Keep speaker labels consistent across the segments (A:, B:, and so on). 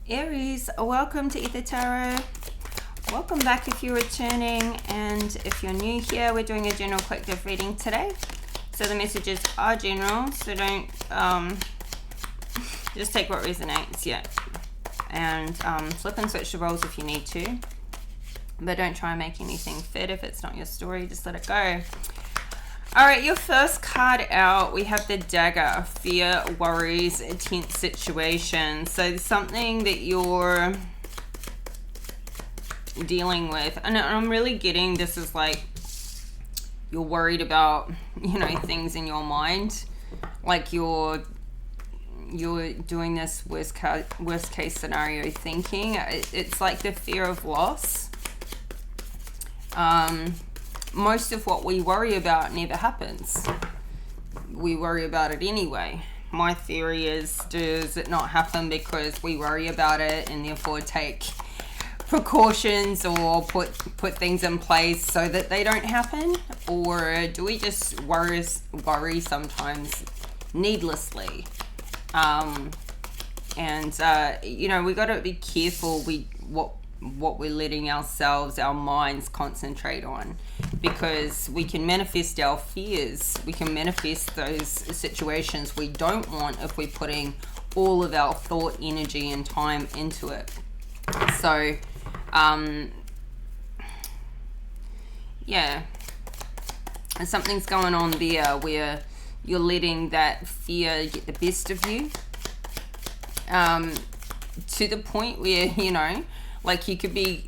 A: Aries, welcome to Ether Tarot. Welcome back if you're returning, and if you're new here, we're doing a general collective reading today. So the messages are general, so don't just take what resonates, yeah. And flip and switch the roles if you need to, but don't try and make anything fit if it's not your story. Just let it go. All right, your first card out, we have the Dagger, fear, worries, a tense situation. So something that you're dealing with, and I'm really getting this is like you're worried about, things in your mind, like you're doing this worst case scenario thinking. It's like the fear of loss. Most of what we worry about never happens. We worry about it anyway. My theory is, does it not happen because we worry about it and therefore take precautions or put things in place so that they don't happen? Or do we just worry sometimes needlessly? We got to be careful what we're letting our minds concentrate on, because we can manifest our fears, we can manifest those situations we don't want if we're putting all of our thought, energy and time into it. So something's going on there where you're letting that fear get the best of you, to the point where like you could be,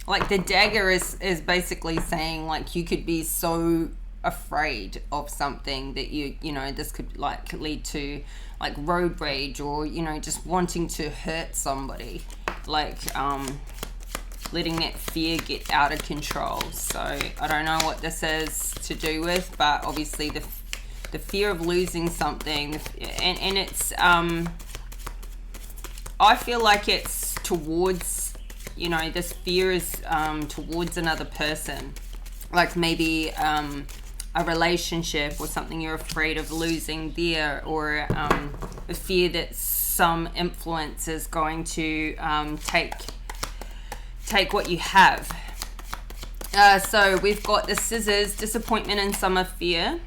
A: like the dagger is basically saying, like, you could be so afraid of something that this could like lead to like road rage, or just wanting to hurt somebody, like letting that fear get out of control. So I don't know what this is to do with, but obviously the fear of losing something, and it's I feel like it's towards, this fear is towards another person, like maybe a relationship or something you're afraid of losing there, or a fear that some influence is going to take what you have. So we've got the Scissors, disappointment and summer fear.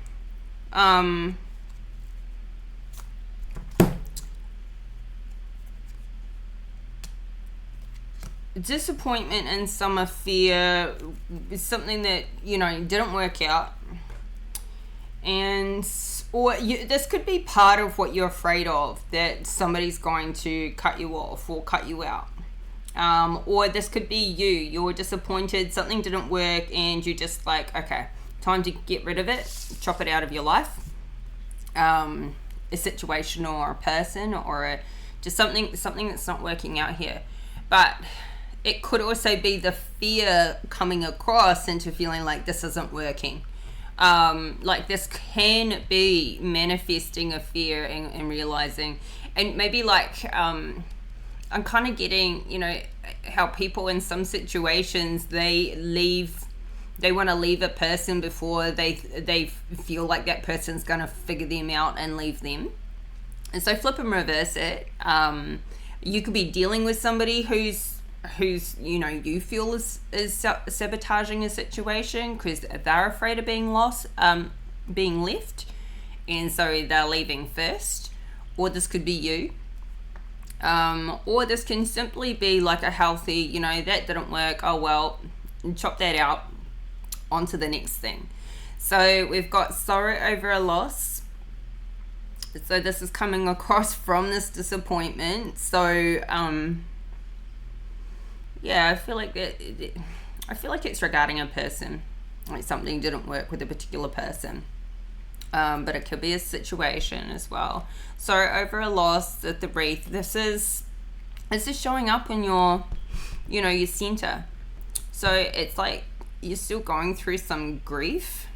A: Disappointment and summer fear is something that didn't work out, and this could be part of what you're afraid of, that somebody's going to cut you off or cut you out, or this could be you're disappointed, something didn't work, and you're just like, okay, time to get rid of it, chop it out of your life. A situation or a person, or just something that's not working out here. But it could also be the fear coming across into feeling like this isn't working. Like this can be manifesting a fear and realizing, and maybe like I'm kind of getting, how people in some situations they want to leave a person before they feel like that person's going to figure them out and leave them. And so flip and reverse it. You could be dealing with somebody who's you feel is sabotaging a situation because they're afraid of being being left, and so they're leaving first. Or this could be you, or this can simply be like a healthy, that didn't work, oh well, chop that out, on to the next thing. So we've got sorrow over a loss. So this is coming across from this disappointment. So I feel like it's regarding a person, like something didn't work with a particular person, but it could be a situation as well. So over a loss at the wreath, this is showing up in your your center. So it's like you're still going through some grief.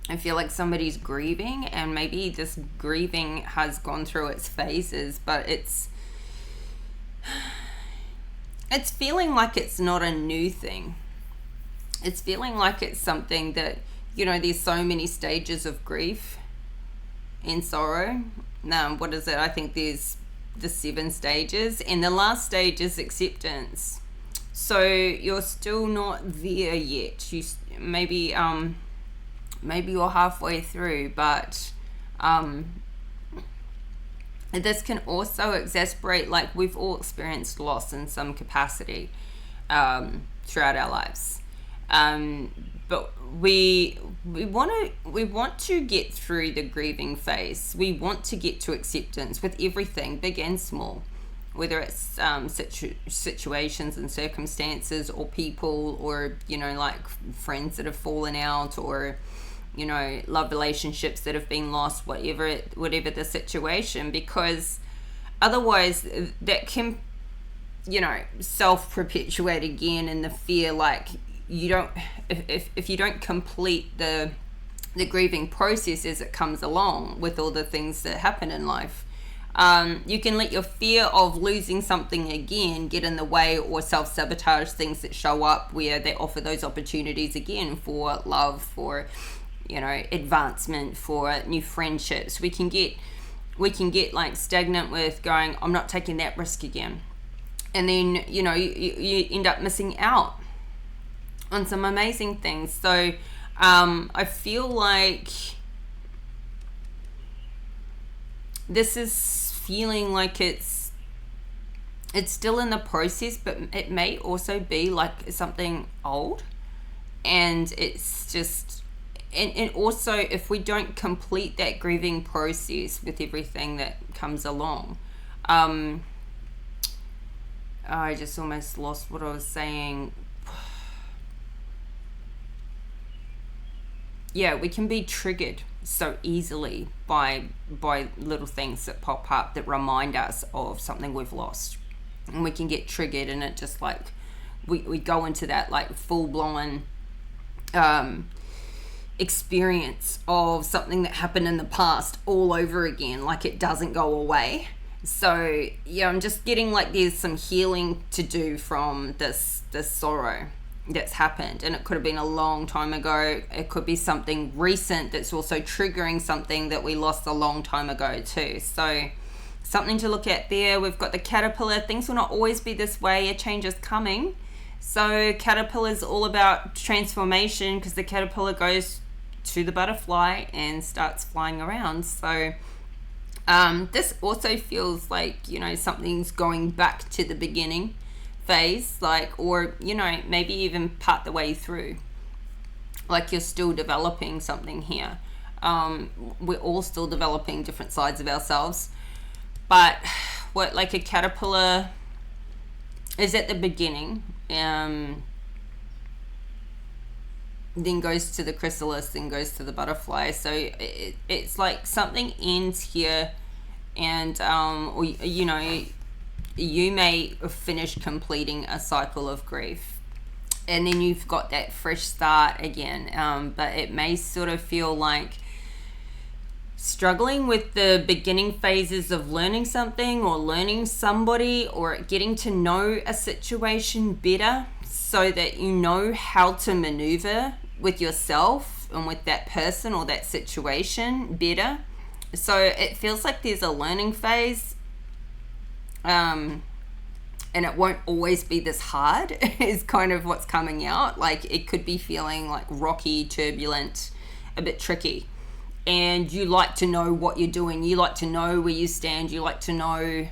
A: I feel like somebody's grieving, and maybe this grieving has gone through its phases, but it's feeling like it's not a new thing. It's feeling like it's something that, there's so many stages of grief and sorrow. What is it? I think there's the 7 stages, and the last stage is acceptance. So you're still not there yet. You maybe you're halfway through, but this can also exasperate, like we've all experienced loss in some capacity throughout our lives, but we want to get through the grieving phase. We want to get to acceptance with everything, big and small, whether it's situations and circumstances, or people, or like friends that have fallen out, or love relationships that have been lost, whatever the situation, because otherwise that can self-perpetuate again in the fear, like you don't, if you don't complete the grieving process as it comes along with all the things that happen in life, you can let your fear of losing something again get in the way, or self-sabotage things that show up where they offer those opportunities again for love, for advancement, for new friendships. We can get like stagnant with going, I'm not taking that risk again, and then you end up missing out on some amazing things. So I feel like this is feeling like it's still in the process, but it may also be like something old, and it's just, and also if we don't complete that grieving process with everything that comes along, I just almost lost what I was saying. Yeah, we can be triggered so easily by little things that pop up that remind us of something we've lost, and we can get triggered, and it just like we go into that like full-blown experience of something that happened in the past all over again, like it doesn't go away. So yeah, I'm just getting like there's some healing to do from this sorrow that's happened, and it could have been a long time ago. It could be something recent that's also triggering something that we lost a long time ago too. So something to look at there. We've got the caterpillar. Things will not always be this way. A change is coming. So caterpillar is all about transformation, because the caterpillar goes to the butterfly and starts flying around. So this also feels like something's going back to the beginning phase, like, or maybe even part the way through, like you're still developing something here. We're all still developing different sides of ourselves, but what like a caterpillar is at the beginning, then goes to the chrysalis, then goes to the butterfly. So it's like something ends here, and or you may finish completing a cycle of grief, and then you've got that fresh start again. But it may sort of feel like struggling with the beginning phases of learning something, or learning somebody, or getting to know a situation better, so that you know how to maneuver with yourself and with that person or that situation better. So it feels like there's a learning phase, and it won't always be this hard is kind of what's coming out. Like it could be feeling like rocky, turbulent, a bit tricky, and you like to know what you're doing, you like to know where you stand, you like to know,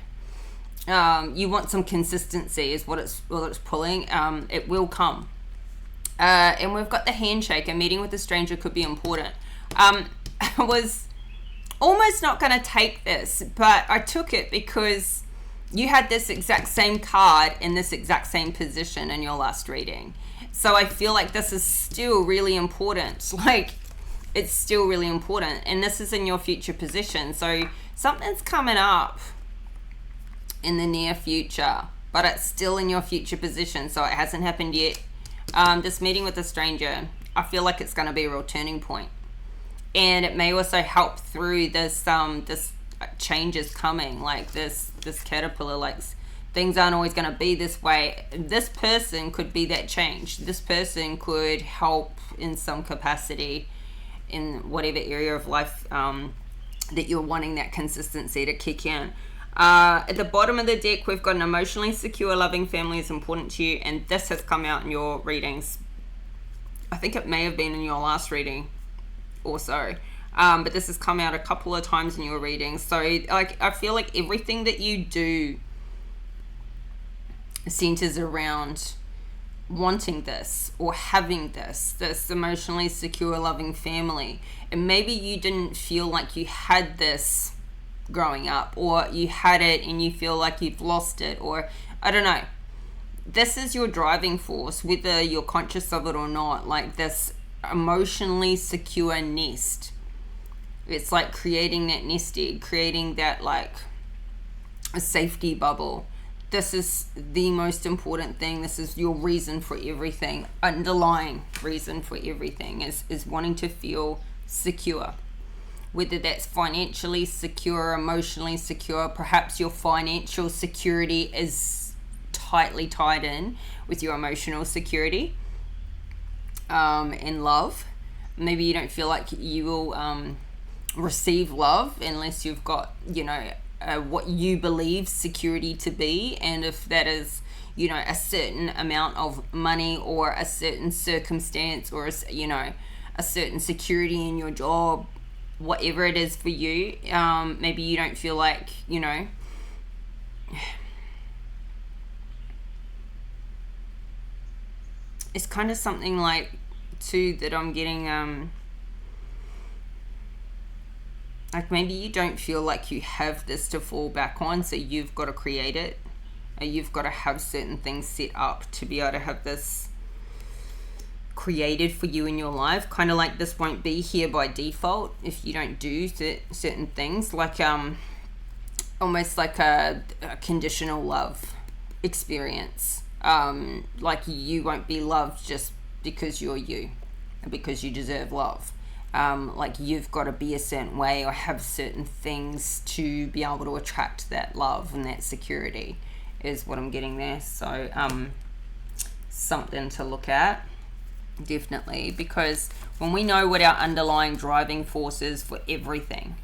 A: you want some consistency is what it's pulling. It will come. And we've got the handshake. A meeting with a stranger could be important. I was almost not going to take this, but I took it because you had this exact same card in this exact same position in your last reading. So I feel like this is still really important. Like it's still really important, and this is in your future position. So something's coming up in the near future, but it's still in your future position, so it hasn't happened yet. This meeting with a stranger, I feel like it's going to be a real turning point, and it may also help through this this changes coming, like this caterpillar, like things aren't always going to be this way. This person could be that change. This person could help in some capacity in whatever area of life that you're wanting that consistency to kick in. At the bottom of the deck, we've got an emotionally secure, loving family is important to you, and this has come out in your readings. I think it may have been in your last reading also, but this has come out a couple of times in your readings. So like, I feel like everything that you do centers around wanting this or having this emotionally secure, loving family. And maybe you didn't feel like you had this growing up, or you had it and you feel like you've lost it, or I don't know. This is your driving force, whether you're conscious of it or not. Like this emotionally secure nest, it's like creating that nest egg, creating that like a safety bubble. This is the most important thing. This is your reason for everything, underlying reason for everything is wanting to feel secure. Whether that's financially secure, emotionally secure, perhaps your financial security is tightly tied in with your emotional security and love. Maybe you don't feel like you will receive love unless you've got, what you believe security to be, and if that is, a certain amount of money or a certain circumstance or a certain security in your job, whatever it is for you. Maybe you don't feel like, it's kind of something like too that I'm getting, like maybe you don't feel like you have this to fall back on, so you've got to create it, or you've got to have certain things set up to be able to have this created for you in your life. Kind of like this won't be here by default if you don't do certain things, like almost like a conditional love experience. Like you won't be loved just because you're you and because you deserve love. Like you've got to be a certain way or have certain things to be able to attract that love and that security is what I'm getting there. So something to look at, definitely, because when we know what our underlying driving force is for everything,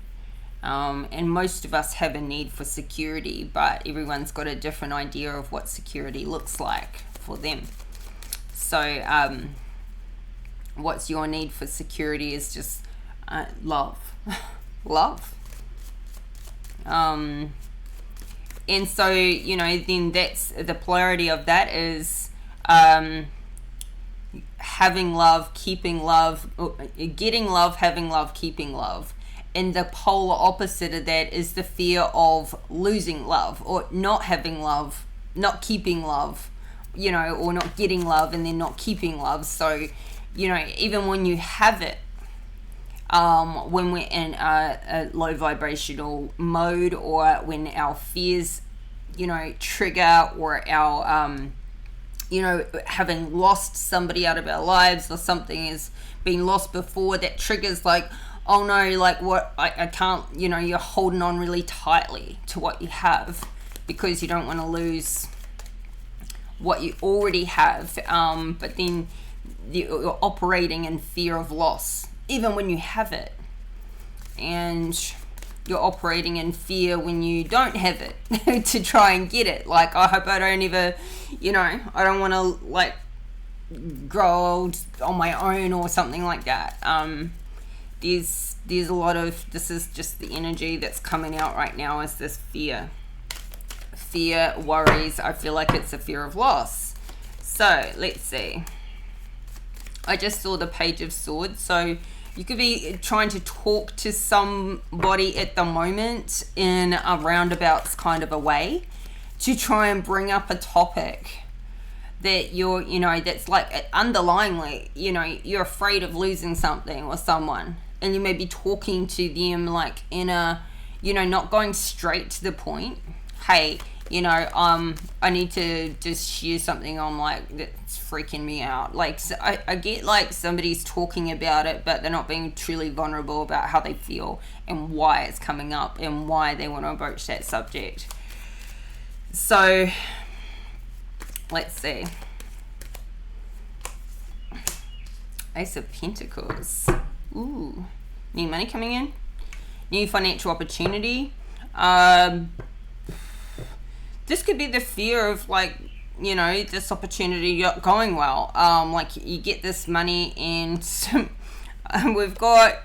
A: and most of us have a need for security, but everyone's got a different idea of what security looks like for them. So what's your need for security is just love. Love. And so, then that's the polarity of that is having love, keeping love, getting love, having love, keeping love. And the polar opposite of that is the fear of losing love, or not having love, not keeping love, or not getting love and then not keeping love. So, even when you have it, when we're in a low vibrational mode, or when our fears, trigger, or our, having lost somebody out of our lives, or something has been lost before, that triggers like, oh no, like what, I can't, you're holding on really tightly to what you have because you don't want to lose what you already have. But then you're operating in fear of loss, even when you have it. And you're operating in fear when you don't have it to try and get it. Like, I hope I don't ever, I don't want to like grow old on my own or something like that. There's a lot of, this is just the energy that's coming out right now, is this fear, worries. I feel like it's a fear of loss. So let's see. I just saw the Page of Swords. So you could be trying to talk to somebody at the moment in a roundabouts kind of a way to try and bring up a topic that you're, that's like underlyingly, you're afraid of losing something or someone, and you may be talking to them like in a, not going straight to the point. Hey, I need to just share something on like that's freaking me out. Like, so I get like somebody's talking about it, but they're not being truly vulnerable about how they feel and why it's coming up and why they want to approach that subject. So let's see. Ace of Pentacles. Ooh, new money coming in, new financial opportunity. this could be the fear of like, you know, this opportunity going well. Like you get this money and we've got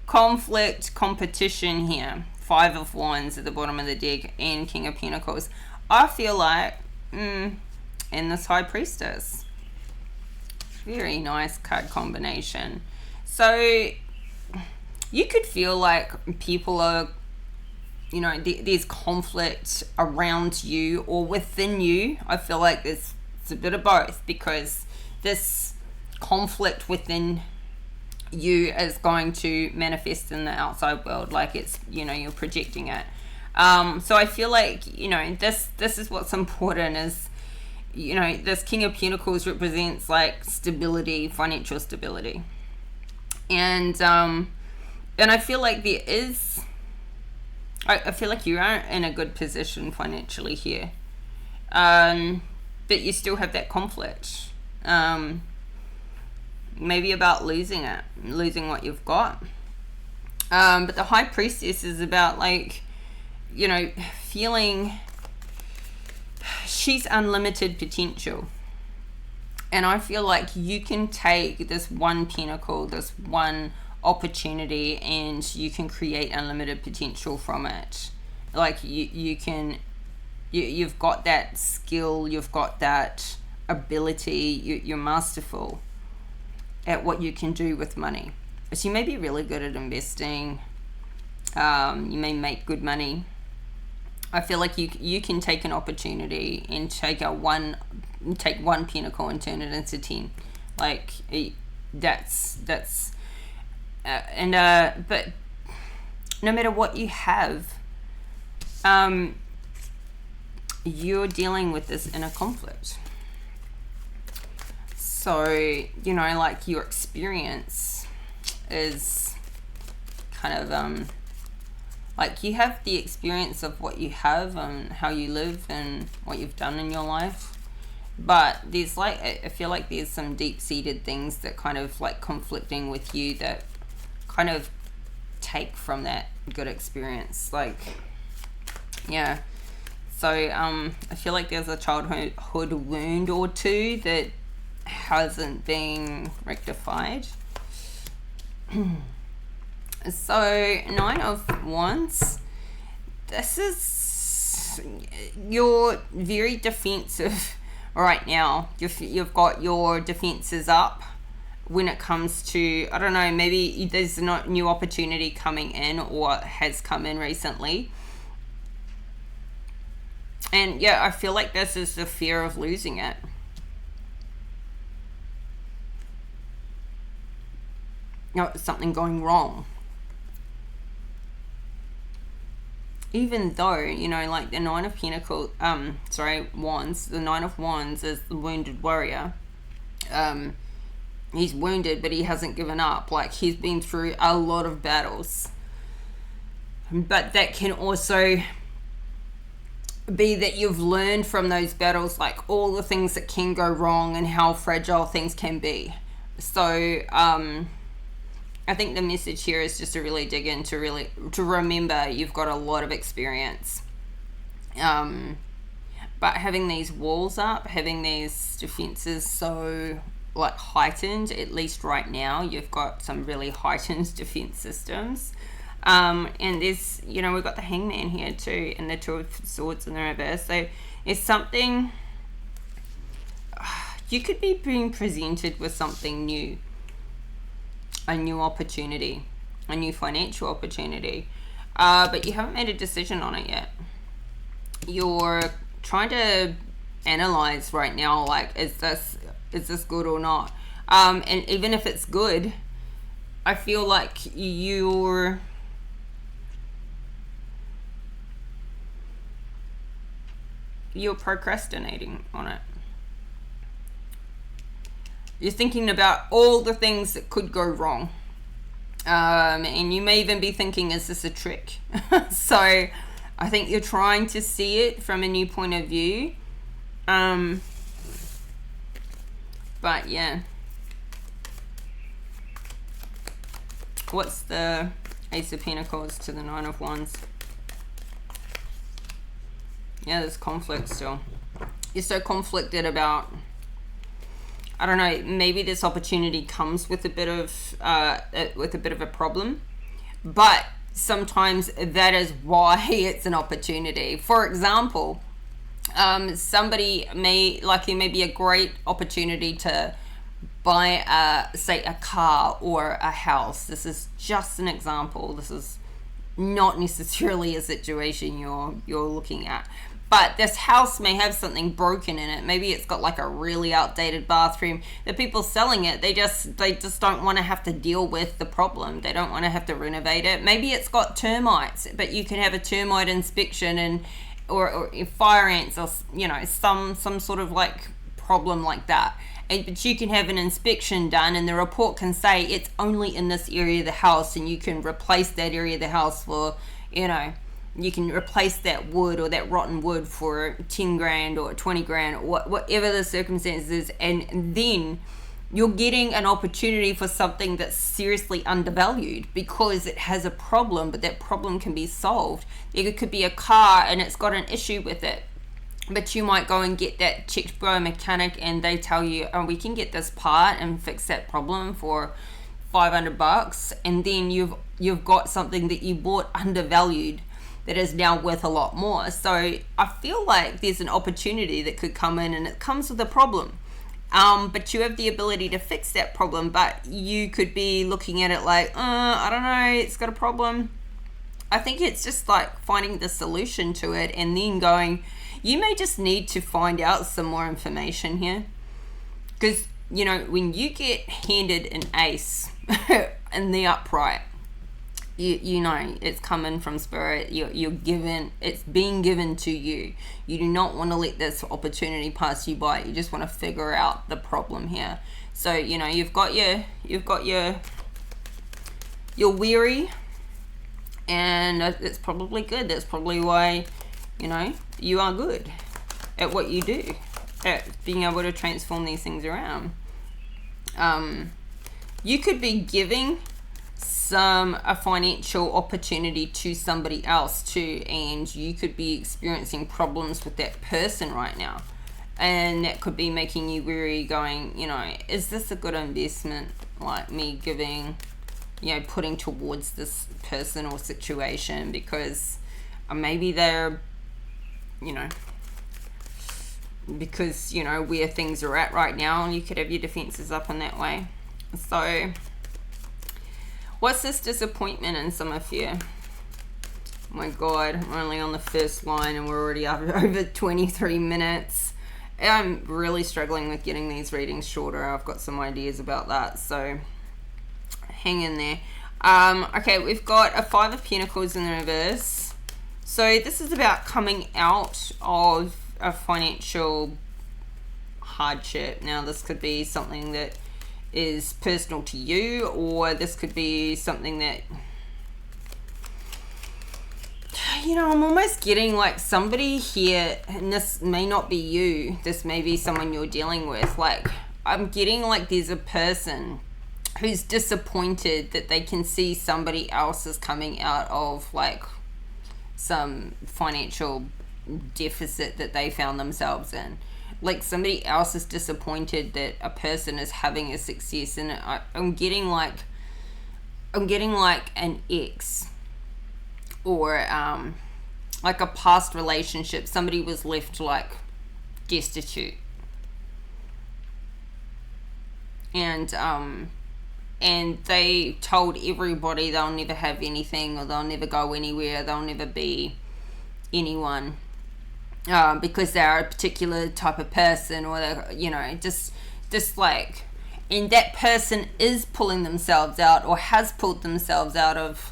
A: conflict, competition here. 5 of Wands at the bottom of the deck and King of Pentacles. I feel like, and this High Priestess. Very nice card combination. So you could feel like people are, you know, there's conflict around you or within you. I feel like it's a bit of both, because this conflict within you is going to manifest in the outside world, like it's, you know, you're projecting it. So I feel like, you know, this is what's important is, you know, this King of Pentacles represents like stability, financial stability. And I feel like there is, I feel like you are in a good position financially here. But you still have that conflict. Maybe about losing what you've got. But the High Priestess is about like, you know, feeling she's unlimited potential. And I feel like you can take this one pentacle, this one opportunity, and you can create unlimited potential from it. Like you've got that skill, you've got that ability, you're masterful at what you can do with money. So you may be really good at investing. You may make good money. I feel like you can take an opportunity and take one pentacle and turn it into 10. Like that's but no matter what you have, you're dealing with this inner conflict. So, you know, like your experience is kind of like you have the experience of what you have and how you live and what you've done in your life. But there's like, I feel like there's some deep-seated things that kind of like conflicting with you that kind of take from that good experience. Like, yeah. So I feel like there's a childhood wound or two that hasn't been rectified. So 9 of Wands, this is, you're very defensive right now. You've got your defenses up when it comes to, I don't know, maybe there's not new opportunity coming in or has come in recently. And yeah, I feel like this is the fear of losing it. You know, something going wrong. Even though, you know, like the 9 of Pentacles, Wands, the 9 of Wands is the wounded warrior. He's wounded, but he hasn't given up. Like, he's been through a lot of battles. But that can also be that you've learned from those battles, like all the things that can go wrong and how fragile things can be. So, I think the message here is just to really dig in, to remember you've got a lot of experience. But having these walls up, having these defenses so like heightened, at least right now, you've got some really heightened defense systems. And there's, you know, we've got the Hangman here too, and the 2 of Swords in the reverse. So it's something, you could be being presented with something new. A new opportunity, a new financial opportunity, but you haven't made a decision on it yet. You're trying to analyze right now, like, is this good or not? And even if it's good, I feel like you're procrastinating on it. You're thinking about all the things that could go wrong. And you may even be thinking, is this a trick? So I think you're trying to see it from a new point of view. But yeah. What's the Ace of Pentacles to the 9 of Wands? Yeah, there's conflict still. You're so conflicted about, I don't know, maybe this opportunity comes with a bit of a problem, but sometimes that is why it's an opportunity. For example, somebody may, like, it may be a great opportunity to buy say a car or a house. This is just an example. This is not necessarily a situation you're looking at. But this house may have something broken in it. Maybe it's got like a really outdated bathroom. The people selling it, they just don't want to have to deal with the problem. They don't want to have to renovate it. Maybe it's got termites, but you can have a termite inspection and or fire ants, or some sort of like problem like that. But you can have an inspection done, and the report can say it's only in this area of the house, and you can replace that area of the house for, you can replace that wood or that rotten wood for 10 grand or 20 grand or whatever the circumstances is. And then you're getting an opportunity for something that's seriously undervalued because it has a problem, but that problem can be solved. It could be a car and it's got an issue with it, but you might go and get that checked by a mechanic, and they tell you, oh, we can get this part and fix that problem for $500, and then you've got something that you bought undervalued that is now worth a lot more. So I feel like there's an opportunity that could come in, and it comes with a problem. But you have the ability to fix that problem, but you could be looking at it like, I don't know, it's got a problem. I think it's just like finding the solution to it and then going, you may just need to find out some more information here. Because, when you get handed an ace in the upright, you know it's coming from spirit. You're given, it's being given to you. You do not want to let this opportunity pass you by. You just want to figure out the problem here. So you've got your weary, and it's probably good. That's probably why you are good at what you do, at being able to transform these things around. You could be giving a financial opportunity to somebody else too, and you could be experiencing problems with that person right now, and that could be making you weary, going, is this a good investment, like me giving, putting towards this person or situation, because maybe they're because where things are at right now, and you could have your defenses up in that way. So what's this disappointment in some of you? Oh my God, I'm only on the first line and we're already over 23 minutes. I'm really struggling with getting these readings shorter. I've got some ideas about that, so hang in there. Okay, we've got a 5 of Pentacles in the reverse. So this is about coming out of a financial hardship. Now this could be something that is personal to you, or this could be something that I'm almost getting like somebody here, and this may not be you, this may be someone you're dealing with. Like, I'm getting like there's a person who's disappointed that they can see somebody else is coming out of like some financial deficit that they found themselves in. Like, somebody else is disappointed that a person is having a success, and I'm getting like an ex, or like a past relationship. Somebody was left like destitute, and they told everybody they'll never have anything, or they'll never go anywhere, they'll never be anyone. Because they're a particular type of person, or they're, just like, and that person is pulling themselves out, or has pulled themselves out of,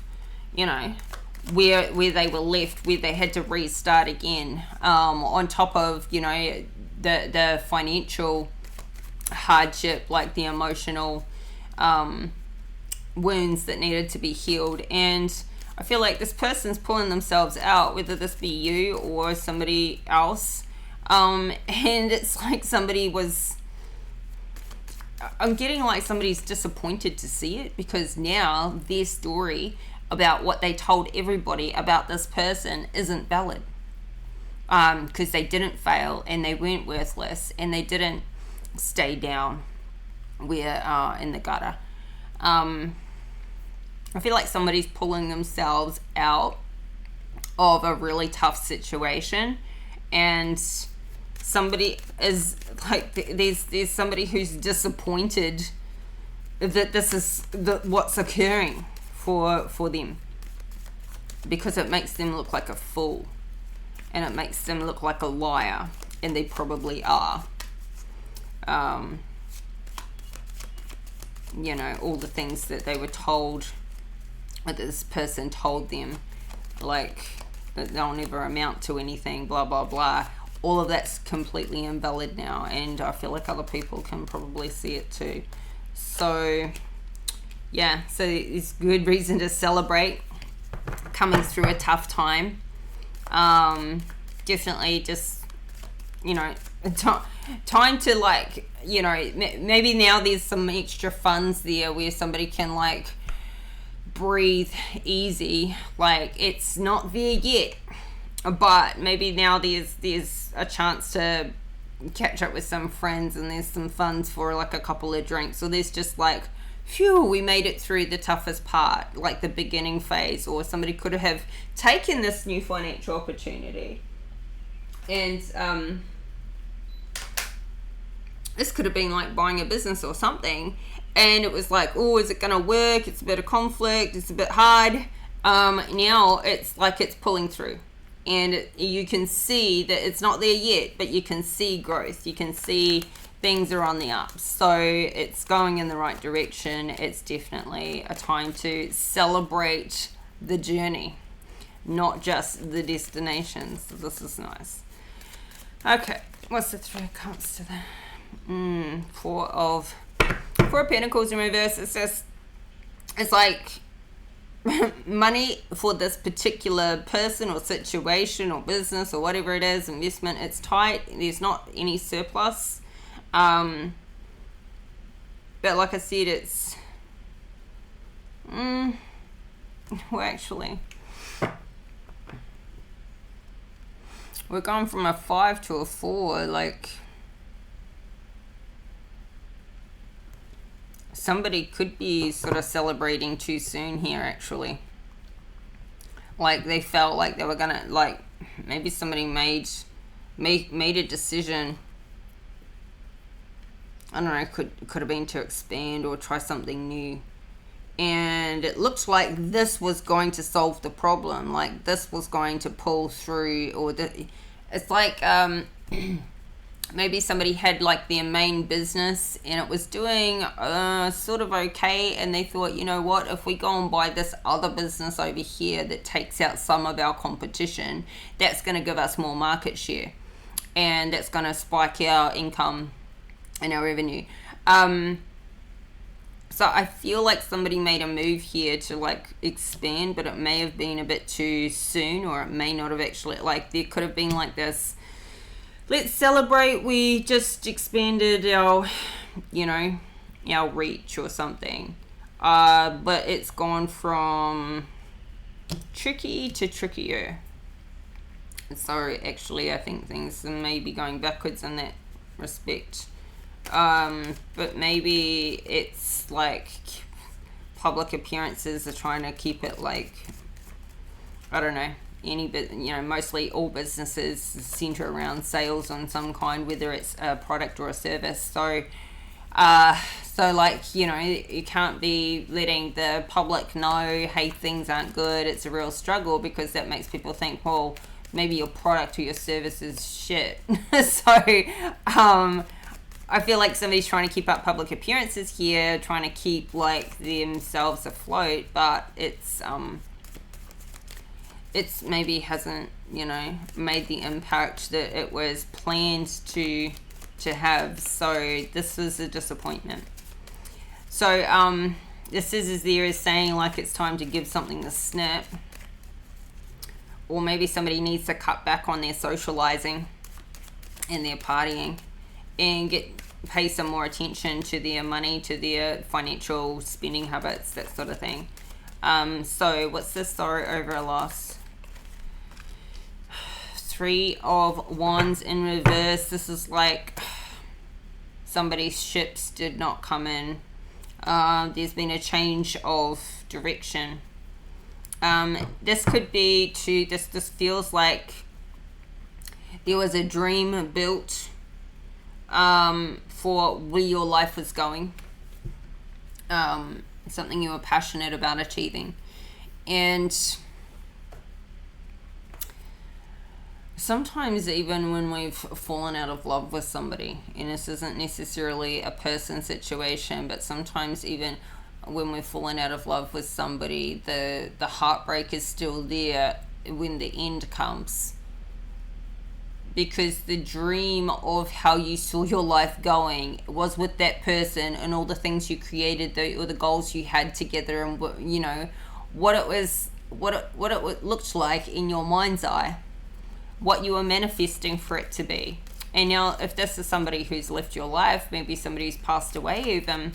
A: where they were left, where they had to restart again, on top of, the financial hardship, like the emotional wounds that needed to be healed. And I feel like this person's pulling themselves out, whether this be you or somebody else. And it's like I'm getting like somebody's disappointed to see it, because now their story about what they told everybody about this person isn't valid. because they didn't fail and they weren't worthless and they didn't stay down where in the gutter. I feel like somebody's pulling themselves out of a really tough situation, and somebody is like, there's somebody who's disappointed that this is what's occurring for them, because it makes them look like a fool and it makes them look like a liar, and they probably are. You know, all the things that they were told, that this person told them, like that they'll never amount to anything, blah blah blah, all of that's completely invalid now, and I feel like other people can probably see it too. So yeah, so it's good reason to celebrate coming through a tough time. Definitely just, you know, time to, like, you know, maybe now there's some extra funds there where somebody can, like, breathe easy. Like, it's not there yet, but maybe now there's a chance to catch up with some friends, and there's some funds for like a couple of drinks, or there's just like, phew, we made it through the toughest part, like the beginning phase, or somebody could have taken this new financial opportunity, and this could have been like buying a business or something, and it was like, oh, is it gonna work? It's a bit of conflict, it's a bit hard. Now it's like it's pulling through, and you can see that it's not there yet, but you can see growth, you can see things are on the up, so it's going in the right direction. It's definitely a time to celebrate the journey, not just the destination. So this is nice. Okay, what's the three of cups to the Four of Pentacles in reverse? It's just, it's like money for this particular person or situation or business or whatever it is, investment, it's tight, there's not any surplus. But like I said, it's well, actually, we're going from a 5 to a 4. Like, somebody could be sort of celebrating too soon here, actually. Like, they felt like they were gonna, like, maybe somebody made a decision, I don't know, could have been to expand or try something new, and it looked like this was going to solve the problem, like this was going to pull through, or it's like maybe somebody had like their main business and it was doing sort of okay, and they thought, you know what, if we go and buy this other business over here that takes out some of our competition, that's going to give us more market share, and that's going to spike our income and our revenue. So I feel like somebody made a move here to like expand, but it may have been a bit too soon, or it may not have actually, like there could have been like this, let's celebrate, we just expanded our, you know, our reach or something, but it's gone from tricky to trickier. So actually I think things may be going backwards in that respect. But maybe it's like public appearances are trying to keep it like, I don't know, mostly all businesses center around sales on some kind, whether it's a product or a service. So like, you know, you can't be letting the public know, hey, things aren't good, it's a real struggle, because that makes people think, well, maybe your product or your service is shit. So, I feel like somebody's trying to keep up public appearances here, trying to keep like themselves afloat, but it's maybe hasn't, you know, made the impact that it was planned to have. So this was a disappointment. So the scissors there is saying like it's time to give something a snip, or maybe somebody needs to cut back on their socializing and their partying, and pay some more attention to their money, to their financial spending habits, that sort of thing. So what's this sorrow over a loss? Three of Wands in reverse. This is like somebody's ships did not come in. There's been a change of direction. This could be to this feels like there was a dream built for where your life was going. Something you were passionate about achieving. And sometimes even when we've fallen out of love with somebody, and this isn't necessarily a person situation, but sometimes even when we've fallen out of love with somebody, the heartbreak is still there when the end comes. Because the dream of how you saw your life going was with that person, and all the things you created, or the goals you had together, and you know what it was, what it looked like in your mind's eye, what you were manifesting for it to be. And now, if this is somebody who's left your life, maybe somebody who's passed away even,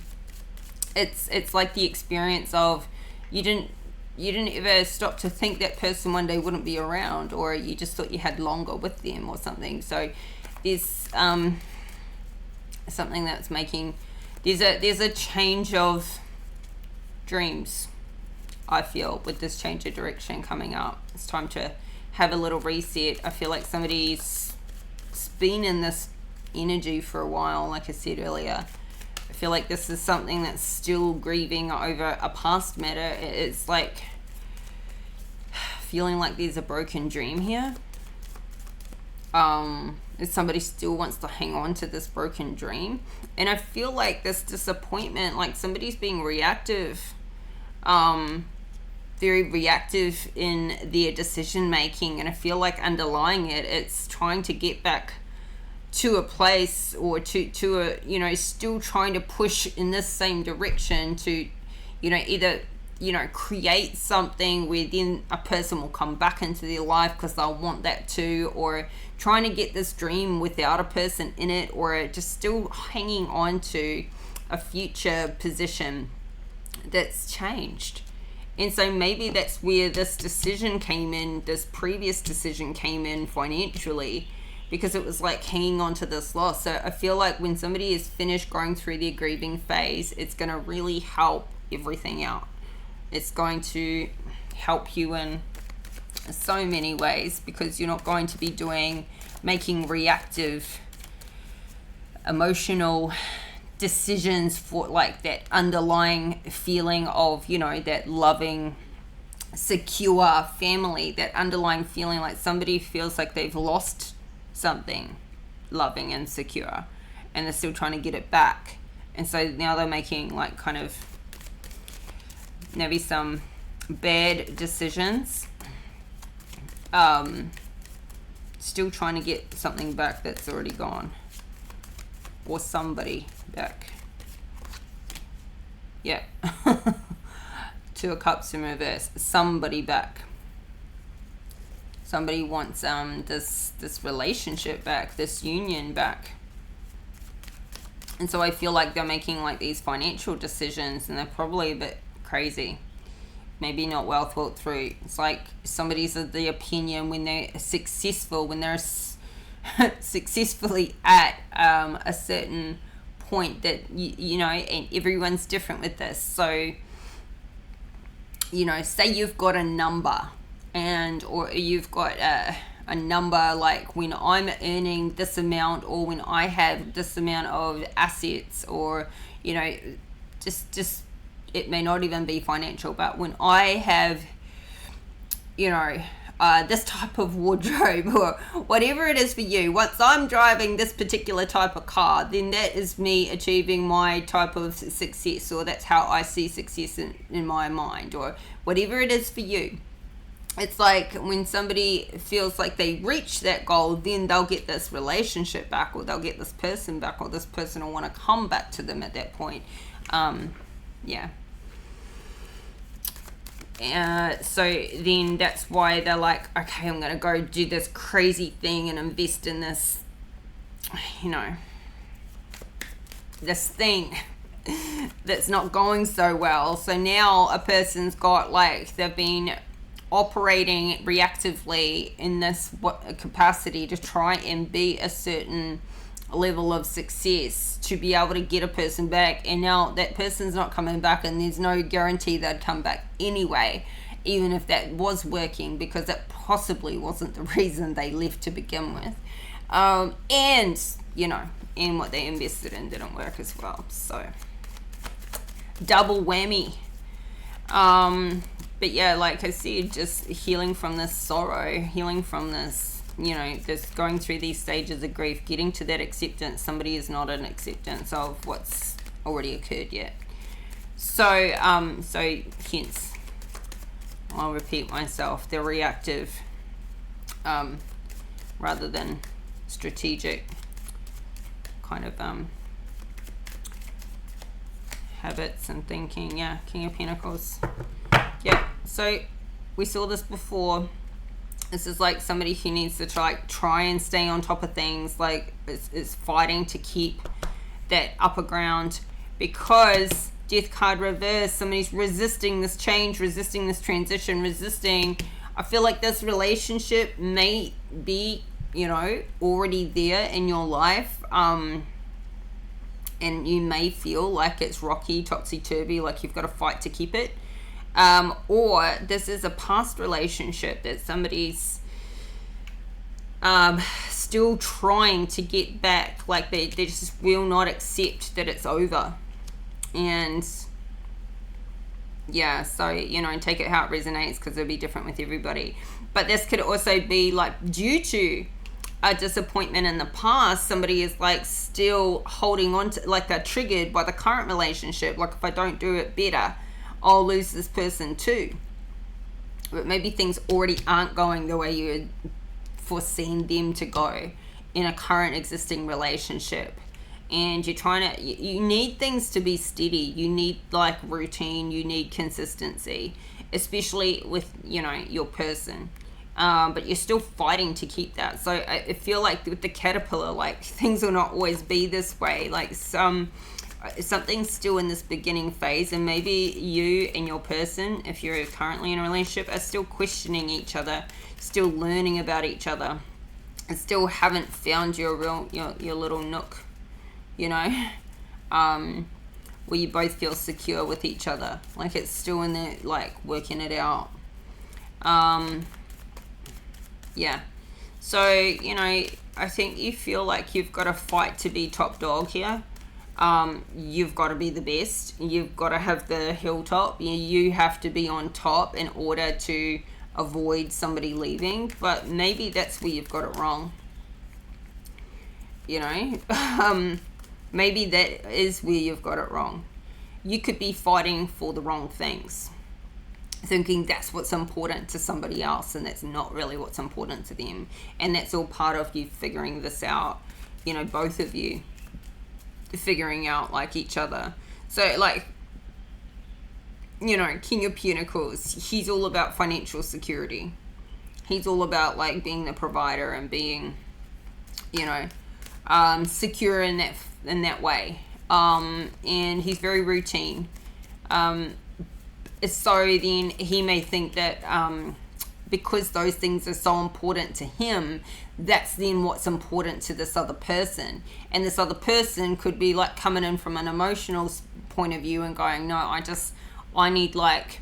A: it's like the experience of you didn't ever stop to think that person one day wouldn't be around, or you just thought you had longer with them or something. So there's something that's making, there's a change of dreams, I feel, with this change of direction coming up. It's time to have a little reset. I feel like somebody's been in this energy for a while, like I said earlier. I feel like this is something that's still grieving over a past matter. It's like feeling like there's a broken dream here. Somebody still wants to hang on to this broken dream. And I feel like this disappointment, like somebody's being reactive, very reactive in their decision making. And I feel like underlying it, it's trying to get back to a place, or to a, you know, still trying to push in this same direction to, you know, either, you know, create something where then a person will come back into their life because they'll want that too, or trying to get this dream without a person in it, or just still hanging on to a future position that's changed. And so maybe that's where this decision came in, this previous decision came in financially, because it was like hanging on to this loss. So I feel like when somebody is finished going through their grieving phase, it's going to really help everything out. It's going to help you in so many ways, because you're not going to be making reactive, emotional decisions for like that underlying feeling of, you know, that loving, secure family, that underlying feeling like somebody feels like they've lost something loving and secure, and they're still trying to get it back. And so now they're making like kind of maybe some bad decisions, still trying to get something back that's already gone, or somebody back. Yeah. Two of Cups in reverse, somebody back. Somebody wants this relationship back, this union back. And so I feel like they're making like these financial decisions, and they're probably a bit crazy, maybe not well thought through. It's like somebody's of the opinion when they're successful, when they're successfully at a certain point, that you know, and everyone's different with this. So, you know, say you've got a number, or you've got a number like when I'm earning this amount, or when I have this amount of assets, or, you know, just it may not even be financial, but when I have, you know, this type of wardrobe, or whatever it is for you, once I'm driving this particular type of car, then that is me achieving my type of success, or that's how I see success in my mind, or whatever it is for you. It's like when somebody feels like they reach that goal, then they'll get this relationship back, or they'll get this person back, or this person will want to come back to them at that point. Yeah. So then that's why they're like, okay, I'm going to go do this crazy thing and invest in this, you know, this thing that's not going so well. So now a person's got like, they've been operating reactively in this capacity to try and be a certain level of success to be able to get a person back, and now that person's not coming back, and there's no guarantee they'd come back anyway, even if that was working, because that possibly wasn't the reason they left to begin with. And and what they invested in didn't work as well. So double whammy. But yeah, like I said, just healing from this sorrow, healing from this, just going through these stages of grief, getting to that acceptance. Somebody is not an acceptance of what's already occurred yet. So hence, I'll repeat myself, they're reactive, rather than strategic kind of habits and thinking. Yeah, King of Pentacles. Yeah, so we saw this before. This is like somebody who needs to try and stay on top of things, like is fighting to keep that upper ground, because Death card reverse, somebody's resisting this change, resisting this transition, resisting. I feel like this relationship may be, already there in your life, and you may feel like it's rocky, topsy-turvy, like you've got to fight to keep it. Or this is a past relationship that somebody's still trying to get back, like they just will not accept that it's over. And yeah, so take it how it resonates, because it'll be different with everybody. But this could also be like due to a disappointment in the past. Somebody is like still holding on to, like they're triggered by the current relationship, like if I don't do it better, I'll lose this person too. But maybe things already aren't going the way you had foreseen them to go in a current existing relationship, and you're trying to, you need things to be steady, you need like routine, you need consistency, especially with your person, but you're still fighting to keep that. So I feel like with the caterpillar, like things will not always be this way, like something's still in this beginning phase, and maybe you and your person, if you're currently in a relationship, are still questioning each other, still learning about each other, and still haven't found your little nook, where you both feel secure with each other. Like it's still in there, like working it out. Yeah. So, I think you feel like you've got to fight to be top dog here. You've got to be the best. You've got to have the hilltop. You have to be on top in order to avoid somebody leaving. But maybe that's where you've got it wrong. Maybe that is where you've got it wrong. You could be fighting for the wrong things, thinking that's what's important to somebody else, and that's not really what's important to them. And that's all part of you figuring this out, both of you figuring out like each other. So like, King of Pentacles, he's all about financial security. He's all about like being the provider and being, secure in that way. And he's very routine. So then he may think that because those things are so important to him, that's then what's important to this other person. And this other person could be like coming in from an emotional point of view and going, no, I need like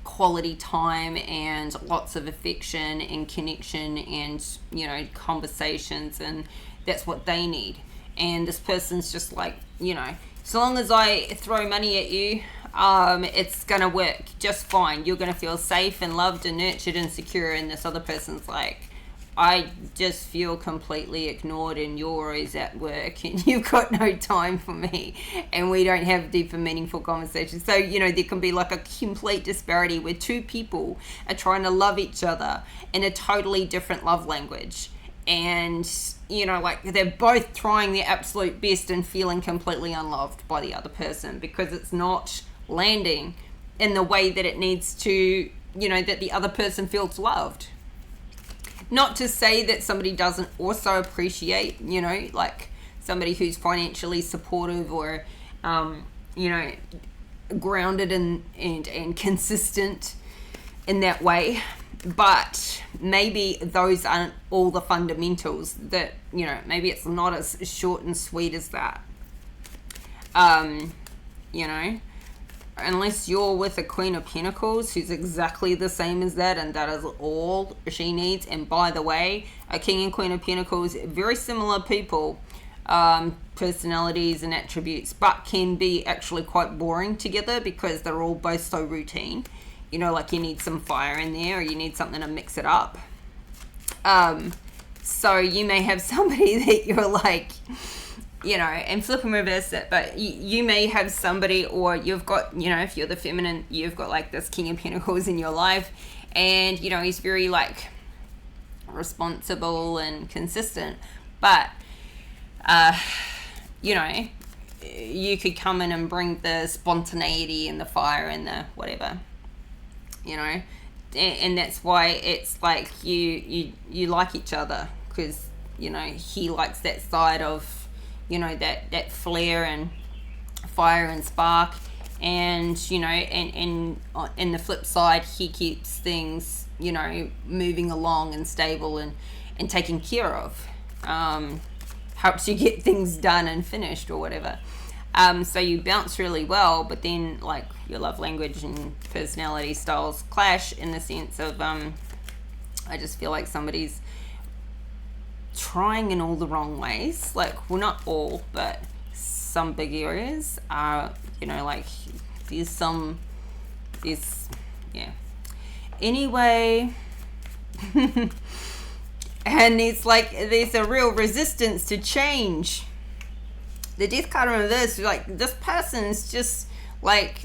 A: quality time and lots of affection and connection and, conversations, and that's what they need. And this person's just like, so long as I throw money at you, it's gonna work just fine. You're gonna feel safe and loved and nurtured and secure. And this other person's like, I just feel completely ignored, and you're always at work and you've got no time for me, and we don't have deep and meaningful conversations. So there can be like a complete disparity where two people are trying to love each other in a totally different love language, and like they're both trying their absolute best and feeling completely unloved by the other person, because it's not landing in the way that it needs to, that the other person feels loved. Not to say that somebody doesn't also appreciate, like somebody who's financially supportive or, grounded and consistent. in that way. But maybe those aren't all the fundamentals that, you know, maybe it's not as short and sweet as that. You know, unless you're with a Queen of Pentacles who's exactly the same as that, and that is all she needs. And by the way, a King and Queen of Pentacles, very similar people, personalities and attributes, but can be actually quite boring together because they're all both so routine. You know, like you need some fire in there, or you need something to mix it up. So you may have somebody that you're like, you know, and flip and reverse it, but you may have somebody, or you've got, you know, if you're the feminine, you've got like this King of Pentacles in your life, and, you know, he's very like responsible and consistent, but, you know, you could come in and bring the spontaneity and the fire and the whatever, you know, and that's why it's like you like each other, because, you know, he likes that side of, you know, that flare and fire and spark, and, you know, and the flip side, he keeps things, you know, moving along and stable and taken care of, helps you get things done and finished or whatever. So you bounce really well, but then like your love language and personality styles clash in the sense of, I just feel like somebody's trying in all the wrong ways. Like, well, not all, but some big areas are, you know, like there's yeah. Anyway, and it's like there's a real resistance to change. The Death card in reverse, like this person's just like,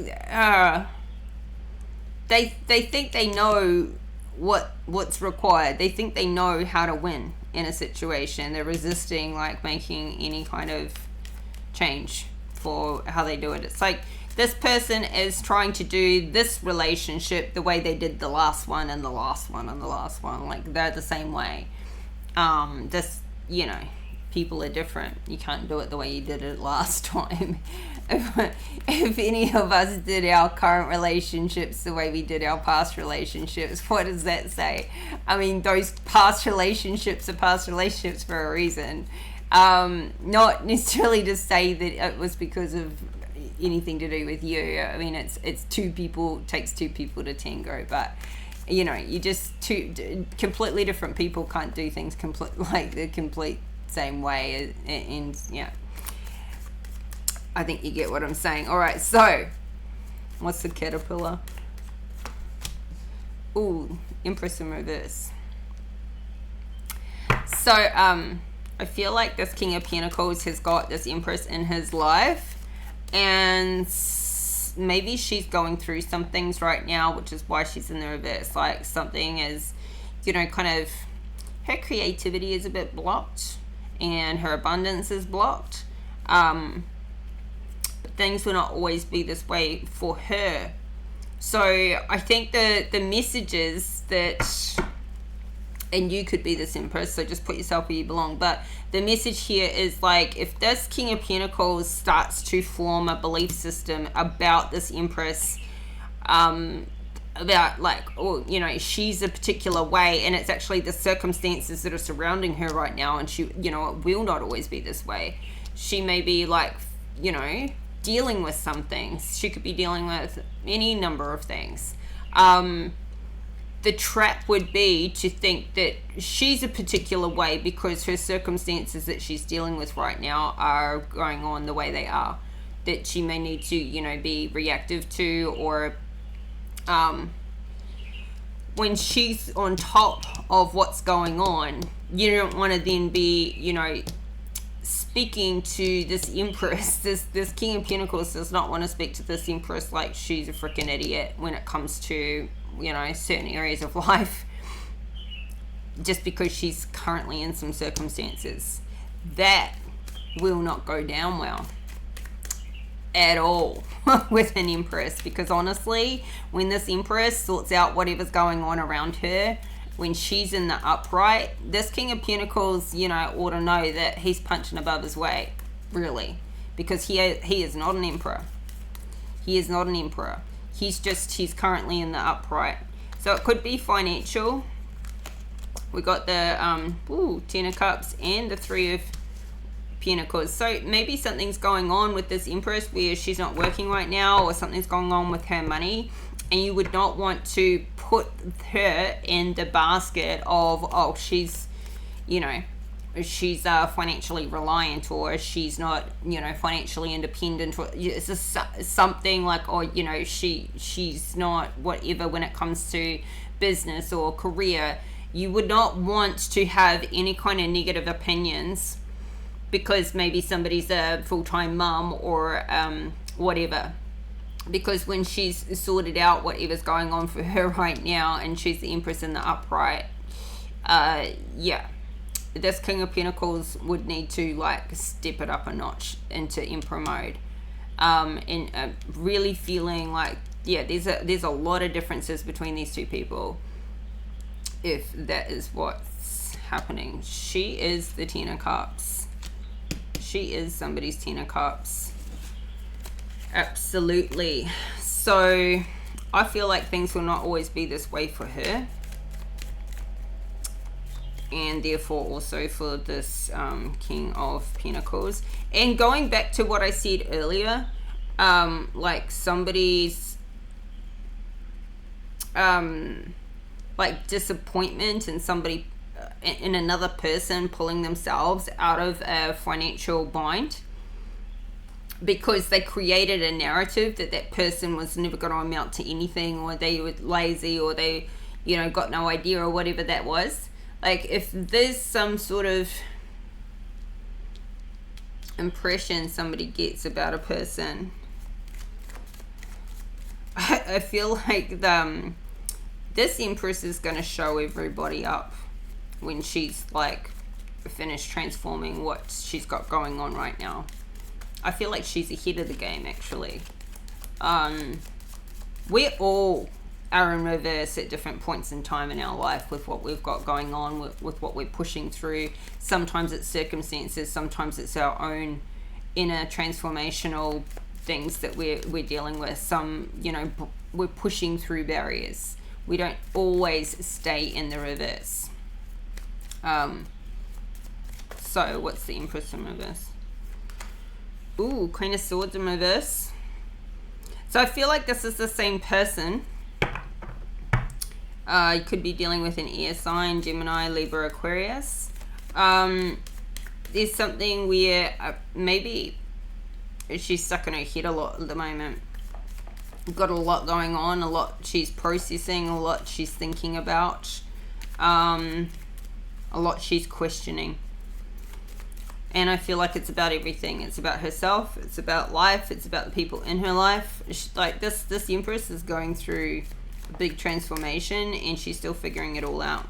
A: they think they know what's required. They think they know how to win in a situation. They're resisting like making any kind of change for how they do it. It's like this person is trying to do this relationship the way they did the last one and the last one and the last one. Like they're the same way. This, you know, people are different. You can't do it the way you did it last time. If any of us did our current relationships the way we did our past relationships, what does that say? I mean, those past relationships are past relationships for a reason. Not necessarily to say that it was because of anything to do with you. I mean, it's two people, takes two people to tango, but you know, you just two completely different people can't do things like the complete same way, and yeah, I think you get what I'm saying. All right, so what's the caterpillar? Ooh, Empress in reverse. So I feel like this King of Pentacles has got this Empress in his life, and maybe she's going through some things right now, which is why she's in the reverse. Like something is, you know, kind of, her creativity is a bit blocked and her abundance is blocked. But things will not always be this way for her. So I think the messages that, and you could be this Empress, so just put yourself where you belong, but the message here is like, if this King of Pentacles starts to form a belief system about this Empress, about like, oh, you know, she's a particular way, and it's actually the circumstances that are surrounding her right now, and she, you know, it will not always be this way. She may be like, you know, dealing with some things. She could be dealing with any number of things. The trap would be to think that she's a particular way because her circumstances that she's dealing with right now are going on the way they are, that she may need to, you know, be reactive to, or when she's on top of what's going on, you don't want to then be, you know, speaking to this Empress. This King of Pentacles does not want to speak to this Empress like she's a freaking idiot when it comes to, you know, certain areas of life, just because she's currently in some circumstances. That will not go down well at all with an Empress, because honestly, when this Empress sorts out whatever's going on around her, when she's in the upright, this King of Pentacles, you know, ought to know that he's punching above his weight, really, because he is not an emperor. He is not an emperor. He's currently in the upright. So it could be financial. We got the Ten of Cups and the Three of Pentacles. So maybe something's going on with this Empress where she's not working right now, or something's going on with her money, and you would not want to put her in the basket of, oh, she's, you know, she's financially reliant, or she's not, you know, financially independent, or it's just something like, or, you know, she's not whatever when it comes to business or career. You would not want to have any kind of negative opinions because maybe somebody's a full-time mum or whatever. Because when she's sorted out whatever's going on for her right now, and she's the Empress in the upright, yeah, this King of Pentacles would need to like step it up a notch into Emperor mode, and really feeling like, yeah, there's a lot of differences between these two people, if that is what's happening. She is the Ten of Cups. She is somebody's Ten of Cups. Absolutely. So I feel like things will not always be this way for her, and therefore also for this King of Pentacles. And going back to what I said earlier, like somebody's like disappointment and somebody in another person pulling themselves out of a financial bind because they created a narrative that that person was never going to amount to anything, or they were lazy, or they, you know, got no idea, or whatever that was. Like, if there's some sort of impression somebody gets about a person, I feel like this Empress is going to show everybody up when she's like finished transforming what she's got going on right now. I feel like she's ahead of the game, actually. We all are in reverse at different points in time in our life with what we've got going on, with what we're pushing through. Sometimes it's circumstances, sometimes it's our own inner transformational things that we're dealing with. Some, you know, we're pushing through barriers. We don't always stay in the reverse. So what's the Empress in reverse? Ooh, Queen of Swords in reverse. So I feel like this is the same person. You could be dealing with an air sign, Gemini, Libra, Aquarius. There's something where maybe she's stuck in her head a lot at the moment. Got a lot going on, a lot she's processing, a lot she's thinking about, a lot she's questioning. And I feel like it's about everything. It's about herself, it's about life, it's about the people in her life. Like this Empress is going through a big transformation, and she's still figuring it all out.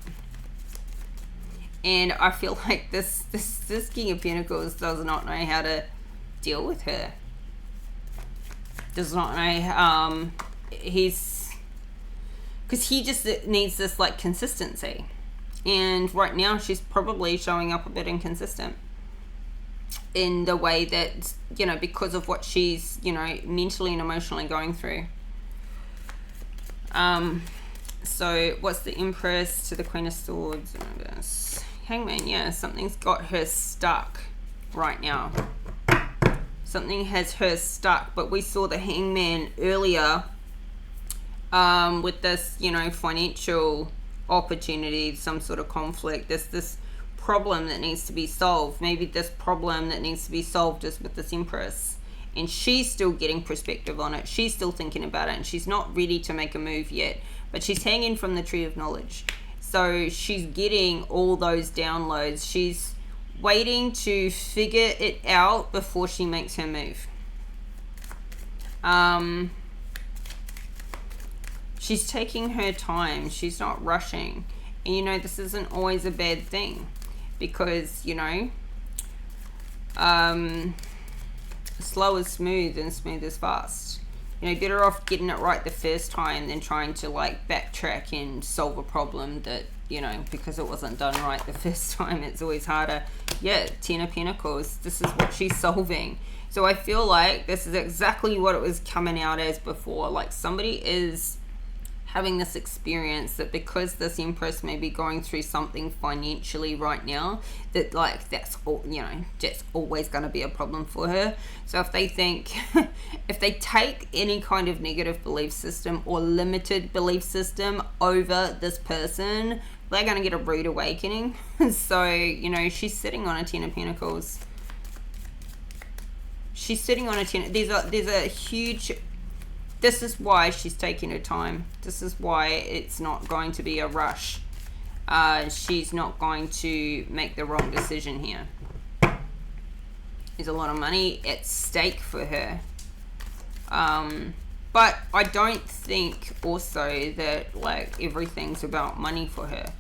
A: And I feel like this King of Pentacles does not know how to deal with her. Does not know. Because he just needs this like consistency, and right now she's probably showing up a bit inconsistent in the way that, you know, because of what she's, you know, mentally and emotionally going through. So what's the Empress to the Queen of Swords? Hangman. Yeah, something's got her stuck right now. Something has her stuck, but we saw the Hangman earlier with this, you know, financial opportunity, some sort of conflict, this problem that needs to be solved. Maybe this problem that needs to be solved is with this Empress, and she's still getting perspective on it. She's still thinking about it, and she's not ready to make a move yet, but she's hanging from the tree of knowledge. So she's getting all those downloads. She's waiting to figure it out before she makes her move. She's taking her time. She's not rushing. And, you know, this isn't always a bad thing, because, you know, slow is smooth and smooth is fast. You know, better off getting it right the first time than trying to like backtrack and solve a problem that, you know, because it wasn't done right the first time, it's always harder. Yeah, Ten of Pentacles, this is what she's solving. So I feel like this is exactly what it was coming out as before. Like somebody is having this experience that because this Empress may be going through something financially right now, that like that's all, you know, just always going to be a problem for her. So if they think, if they take any kind of negative belief system or limited belief system over this person, they're going to get a rude awakening. So, you know, she's sitting on a 10 of Pentacles. She's sitting on a 10. There's a huge, this is why she's taking her time. This is why it's not going to be a rush. She's not going to make the wrong decision here. There's a lot of money at stake for her. But I don't think also that like everything's about money for her.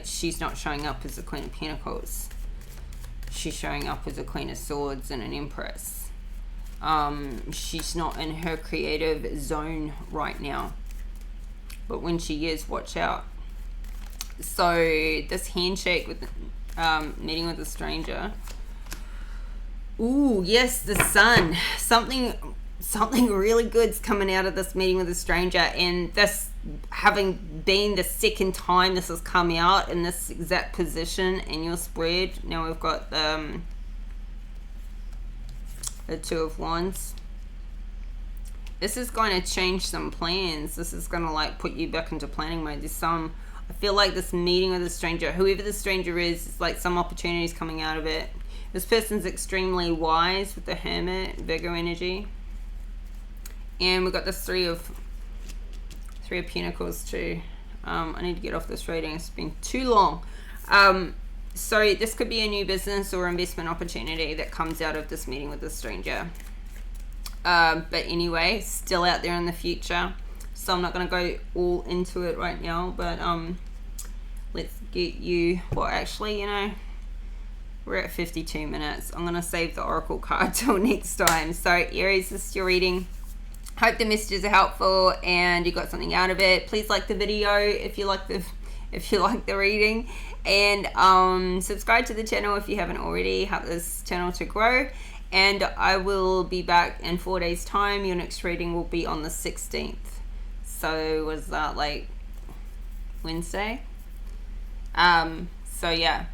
A: She's not showing up as the Queen of Pentacles. She's showing up as a Queen of Swords and an Empress. She's not in her creative zone right now. But when she is, watch out. So this handshake with meeting with a stranger. Ooh, yes, the Sun. Something really good's coming out of this meeting with a stranger, and this having been the second time this has come out in this exact position in your spread. Now we've got the Two of Wands. This is going to change some plans. This is going to like put you back into planning mode. I feel like this meeting with a stranger, whoever the stranger is, it's like some opportunities coming out of it. This person's extremely wise with the Hermit, Virgo energy. And we've got this Three of Pentacles too. I need to get off this reading. It's been too long. So this could be a new business or investment opportunity that comes out of this meeting with a stranger. But anyway, still out there in the future. So I'm not going to go all into it right now. But let's get you... Well, actually, you know, we're at 52 minutes. I'm going to save the Oracle card till next time. So Aries, this is your reading. Hope the messages are helpful and you got something out of it. Please like the video if you like the reading, and subscribe to the channel if you haven't already. Help this channel to grow, and I will be back in 4 days time. Your next reading will be on the 16th. So was that like Wednesday? So yeah,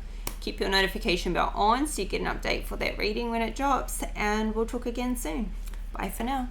A: keep your notification bell on so you get an update for that reading when it drops, and we'll talk again soon. Bye for now.